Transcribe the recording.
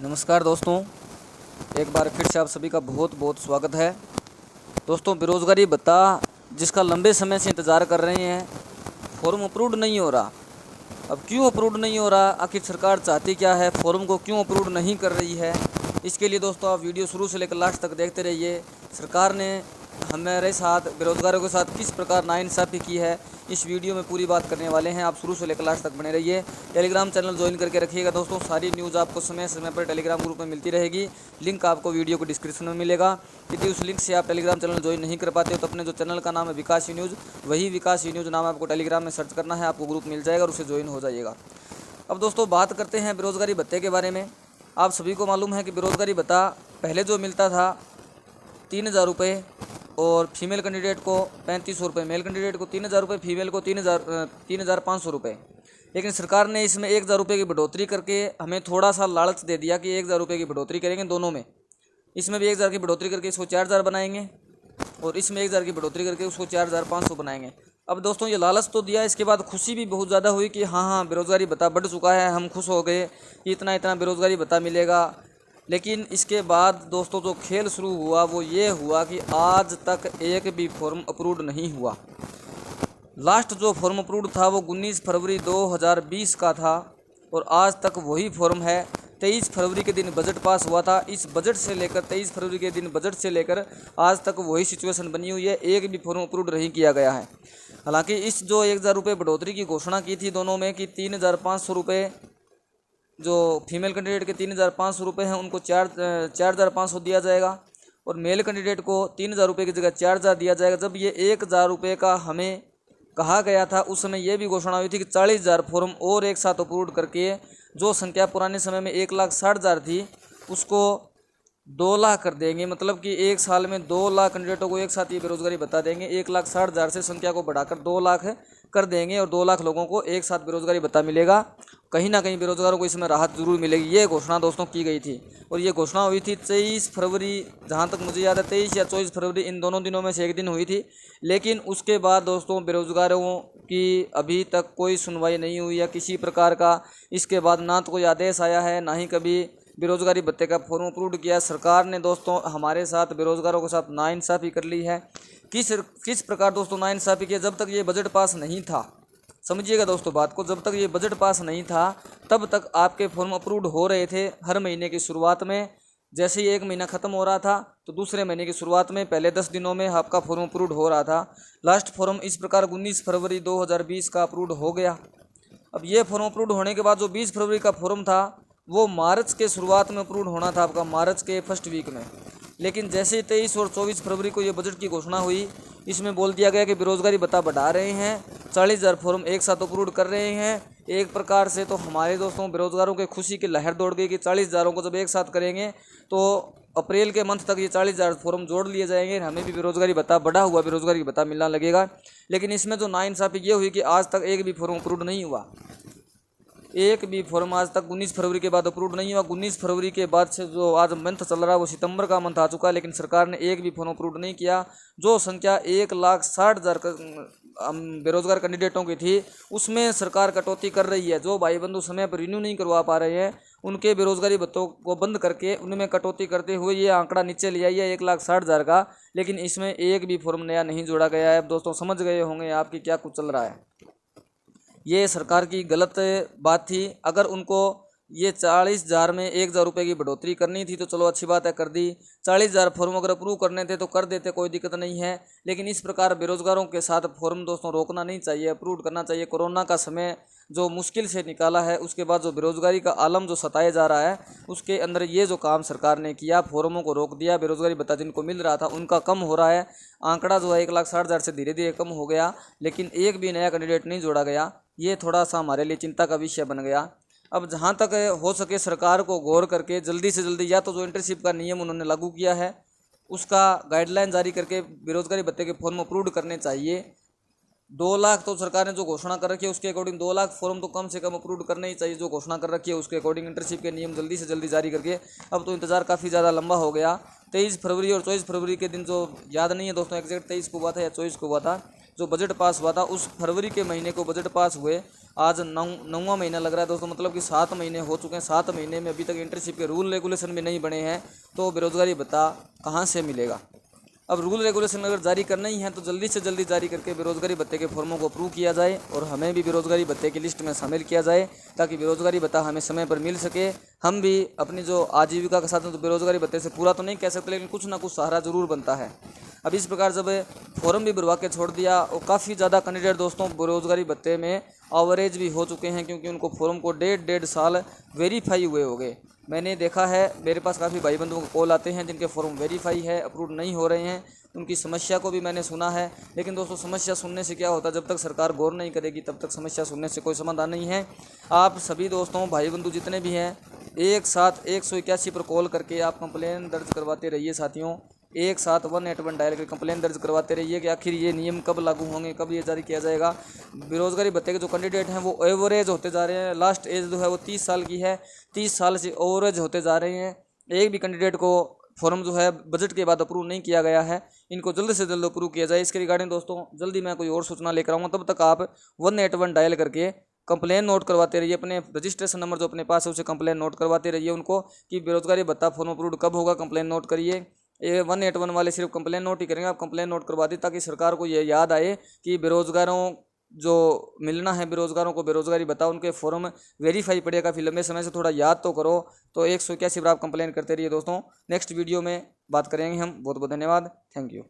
नमस्कार दोस्तों, एक बार फिर से आप सभी का बहुत बहुत स्वागत है। दोस्तों, बेरोज़गारी भत्ता जिसका लंबे समय से इंतज़ार कर रहे हैं, फॉर्म अप्रूव्ड नहीं हो रहा। अब क्यों अप्रूव्ड नहीं हो रहा, आखिर सरकार चाहती क्या है, फॉर्म को क्यों अप्रूव्ड नहीं कर रही है? इसके लिए दोस्तों आप वीडियो शुरू से लेकर लास्ट तक देखते रहिए। सरकार ने हमारे साथ बेरोज़गारों के साथ किस प्रकार नाइंसाफ़ी की है, इस वीडियो में पूरी बात करने वाले हैं। आप शुरू से लेकर लास्ट तक बने रहिए। टेलीग्राम चैनल ज्वाइन करके रखिएगा दोस्तों, सारी न्यूज़ आपको समय समय पर टेलीग्राम ग्रुप में मिलती रहेगी। लिंक आपको वीडियो को डिस्क्रिप्शन में मिलेगा। यदि उस लिंक से आप टेलीग्राम चैनल ज्वाइन नहीं कर पाते हो तो अपने जो चैनल का नाम है विकास न्यूज़, वही विकास न्यूज़ नाम आपको टेलीग्राम में सर्च करना है, आपको ग्रुप मिल जाएगा और उसे ज्वाइन हो जाइएगा। अब दोस्तों बात करते हैं बेरोज़गारी भत्ते के बारे में। आप सभी को मालूम है कि बेरोज़गारी भत्ता पहले जो मिलता था 3,000 रुपये और फीमेल कैंडिडेट को 3,500 रुपये, मेल कैंडिडेट को 3,000 रुपये, फीमेल को 3,500 रुपये। लेकिन सरकार ने इसमें 1,000 रुपये की बढ़ोतरी करके हमें थोड़ा सा लालच दे दिया कि 1,000 रुपये की बढ़ोतरी करेंगे दोनों में। इसमें भी 1,000 की बढ़ोतरी करके इसको 4,000 बनाएंगे और इसमें 1,000 की बढ़ोतरी करके उसको 4,500 बनाएंगे। अब दोस्तों ये लालच तो दिया, इसके बाद खुशी भी बहुत ज़्यादा हुई कि हाँ बेरोज़गारी भत्ता बढ़ चुका है, हम खुश हो गए कि इतना इतना बेरोज़गारी भत्ता मिलेगा। लेकिन इसके बाद दोस्तों जो खेल शुरू हुआ वो ये हुआ कि आज तक एक भी फॉर्म अप्रूव्ड नहीं हुआ। लास्ट जो फॉर्म अप्रूव्ड था वो 19 फरवरी 2020 का था और आज तक वही फॉर्म है। 23 फरवरी के दिन बजट पास हुआ था। इस बजट से लेकर 23 फरवरी के दिन बजट से लेकर आज तक वही सिचुएशन बनी हुई है, एक भी फॉर्म अप्रूव्ड नहीं किया गया है। हालांकि इस जो 1,000 रुपये बढ़ोतरी की घोषणा की थी दोनों में कि 3,500 रुपये जो फीमेल कैंडिडेट के 3,500 रुपये हैं उनको 4,500 दिया जाएगा और मेल कैंडिडेट को 3,000 रुपये की जगह 4,000 दिया जाएगा। जब ये 1,000 रुपये का हमें कहा गया था उस समय ये भी घोषणा हुई थी कि 40,000 फॉर्म और एक साथ अप्रूव करके जो संख्या पुराने समय में 1,60,000 थी उसको 2 लाख कर देंगे। मतलब कि एक साल में 2 लाख कैंडिडेटों को एक साथ ये बेरोज़गारी बता देंगे। 1,60,000 से संख्या को बढ़ाकर 2 लाख कर देंगे और 2 लाख लोगों को एक साथ बेरोज़गारी भत्ता मिलेगा। कहीं ना कहीं बेरोज़गारों को इसमें राहत जरूर मिलेगी। ये घोषणा दोस्तों की गई थी और ये घोषणा हुई थी 23 फरवरी, जहाँ तक मुझे याद है 23 या 24 फरवरी, इन दोनों दिनों में से एक दिन हुई थी। लेकिन उसके बाद दोस्तों बेरोज़गारों की अभी तक कोई सुनवाई नहीं हुई है किसी प्रकार का। इसके बाद ना तो कोई आदेश आया है, ना ही कभी बेरोज़गारी भत्ते का फॉर्म अप्रूव किया। सरकार ने दोस्तों हमारे साथ बेरोज़गारों के साथ नाइंसाफ़ी कर ली है। किस प्रकार दोस्तों नाइंसाफ़ी किया, जब तक ये बजट पास नहीं था, समझिएगा दोस्तों बात को, जब तक ये बजट पास नहीं था तब तक आपके फॉर्म अप्रूव्ड हो रहे थे। हर महीने की शुरुआत में जैसे ही एक महीना ख़त्म हो रहा था तो दूसरे महीने की शुरुआत में पहले 10 दिनों में आपका फॉर्म अप्रूव्ड हो रहा था। लास्ट फॉर्म इस प्रकार 19 फरवरी 2020 का अप्रूव्ड हो गया। अब ये फॉर्म अप्रूव्ड होने के बाद जो 20 फरवरी का फॉर्म था वो मार्च के शुरुआत में अप्रूव्ड होना था आपका, मार्च के फर्स्ट वीक में। लेकिन जैसे 23 और 24 फरवरी को ये बजट की घोषणा हुई, इसमें बोल दिया गया कि बेरोज़गारी भत्ता बढ़ा रहे हैं, 40,000 फॉर्म एक साथ अप्रूव कर रहे हैं। एक प्रकार से तो हमारे दोस्तों बेरोज़गारों के खुशी की लहर दौड़ गई कि 40,000 को जब एक साथ करेंगे तो अप्रैल के मंथ तक ये 40,000 फॉर्म जोड़ लिए जाएंगे, हमें भी बेरोज़गारी भत्ता, बढ़ा हुआ बेरोज़गारी भत्ता मिलना लगेगा। लेकिन इसमें जो नाइंसाफ़ी ये हुई कि आज तक एक भी फॉर्म अप्रूव नहीं हुआ। एक भी फॉर्म आज तक 19 फरवरी के बाद अप्रूव नहीं हुआ। 19 फरवरी के बाद से जो आज मंथ चल रहा है वो सितंबर का मंथ आ चुका है, लेकिन सरकार ने एक भी फॉर्म अप्रूव नहीं किया। जो संख्या 1,60,000 बेरोज़गार कैंडिडेटों की थी उसमें सरकार कटौती कर रही है। जो भाई बंधु समय पर रिन्यू नहीं करवा पा रहे हैं उनके बेरोज़गारी भत्तों को बंद करके उनमें कटौती करते हुए ये आंकड़ा नीचे ले आई है 1,60,000 का। लेकिन इसमें एक भी फॉर्म नया नहीं जोड़ा गया है। अब दोस्तों समझ गए होंगे आप कि क्या कुछ चल रहा है। ये सरकार की गलत बात थी। अगर उनको ये 40,000 में 1,000 रुपये की बढ़ोतरी करनी थी तो चलो अच्छी बात है, कर दी। 40,000 फॉर्म अगर अप्रूव करने थे तो कर देते, कोई दिक्कत नहीं है। लेकिन इस प्रकार बेरोज़गारों के साथ फॉर्म दोस्तों रोकना नहीं चाहिए, अप्रूव करना चाहिए। कोरोना का समय जो मुश्किल से निकाला है, उसके बाद जो बेरोज़गारी का आलम जो सताया जा रहा है, उसके अंदर ये जो काम सरकार ने किया, फॉर्मों को रोक दिया, बेरोज़गारी भत्ता जिनको मिल रहा था उनका कम हो रहा है। आंकड़ा जो है 1,60,000 से धीरे धीरे कम हो गया, लेकिन एक भी नया कैंडिडेट नहीं जोड़ा गया। ये थोड़ा सा हमारे लिए चिंता का विषय बन गया। अब जहाँ तक हो सके सरकार को गौर करके जल्दी से जल्दी या तो जो इंटर्नशिप का नियम उन्होंने लागू किया है उसका गाइडलाइन जारी करके बेरोज़गारी भत्ते के फॉर्म अप्रूव करने चाहिए। 2 लाख तो सरकार ने जो घोषणा कर रखी है उसके अकॉर्डिंग 2 लाख फॉर्म तो कम से कम अप्रूव करना ही चाहिए। जो घोषणा कर रखी है उसके अकॉर्डिंग इंटर्नशिप के नियम जल्दी से जल्दी जारी करके, अब तो इंतज़ार काफ़ी ज़्यादा लंबा हो गया। 23 फरवरी और 24 फरवरी के दिन जो याद नहीं है दोस्तों एग्जैक्ट 23 को हुआ था या 24 को हुआ था, जो बजट पास हुआ था, उस फरवरी के महीने को बजट पास हुए आज 9वां महीना लग रहा है दोस्तों, मतलब कि 7 महीने हो चुके हैं। 7 महीने में अभी तक इंटर्नशिप के रूल रेगुलेशन भी नहीं बने हैं, तो बेरोजगारी भत्ता कहाँ से मिलेगा। अब रूल रेगुलेशन अगर जारी करना ही है तो जल्दी से जल्दी जारी करके बेरोजगारी भत्ते के फॉर्मों को अप्रूव किया जाए और हमें भी बेरोजगारी भत्ते की लिस्ट में शामिल किया जाए, ताकि बेरोजगारी भत्ता हमें समय पर मिल सके। हम भी अपनी जो आजीविका का साधन तो बेरोजगारी भत्ते से पूरा तो नहीं कह सकते, लेकिन कुछ ना कुछ सहारा जरूर बनता है। अब इस प्रकार जब फॉर्म भी भरवा के छोड़ दिया और काफ़ी ज़्यादा कैंडिडेट दोस्तों बेरोजगारी भत्ते में एवरेज भी हो चुके हैं, क्योंकि उनको फॉर्म को 1.5 साल वेरीफाई हुए हो गए। मैंने देखा है, मेरे पास काफ़ी भाई बंधुओं को कॉल आते हैं जिनके फॉर्म वेरीफाई है, अप्रूव नहीं हो रहे हैं। उनकी समस्या को भी मैंने सुना है, लेकिन दोस्तों समस्या सुनने से क्या होता है, जब तक सरकार गौर नहीं करेगी तब तक समस्या सुनने से कोई समाधान नहीं है। आप सभी दोस्तों भाई बंधु जितने भी हैं, एक साथ 181 पर कॉल करके आप कंप्लेन दर्ज करवाते रहिए साथियों। एक साथ 181 डायल करके कंप्लेन दर्ज करवाते रहिए कि आखिर ये नियम कब लागू होंगे, कब ये जारी किया जाएगा। बेरोजगारी भत्ते के जो कैंडिडेट हैं वो एवरेज होते जा रहे हैं। लास्ट एज जो है वो 30 साल की है, 30 साल से एवरेज होते जा रहे हैं। एक भी कैंडिडेट को फॉर्म जो है बजट के बाद अप्रूव नहीं किया गया है, इनको जल्द से जल्द अप्रूव किया जाए। इसके रिगार्डिंग दोस्तों जल्दी मैं कोई और सूचना लेकर आऊँगा, तब तक आप 181 डायल करके कंप्लेन नोट करवाते रहिए। अपने रजिस्ट्रेशन नंबर जो अपने पास है उसे कंप्लेन नोट करवाते रहिए उनको कि बेरोजगारी भत्ता फॉर्म अप्रूव कब होगा, कंप्लेन नोट करिए। ये 181 वाले सिर्फ कंप्लेन नोट ही करेंगे, आप कंप्लेन नोट करवा दी ताकि सरकार को ये याद आए कि बेरोजगारों जो मिलना है, बेरोजगारों को बेरोजगारी भत्ता, उनके फॉर्म वेरीफाई पड़े काफ़ी लंबे समय से, थोड़ा याद तो करो। तो 181 पर आप कंप्लेन करते रहिए दोस्तों। नेक्स्ट वीडियो में बात करेंगे हम। बहुत बहुत धन्यवाद, थैंक यू।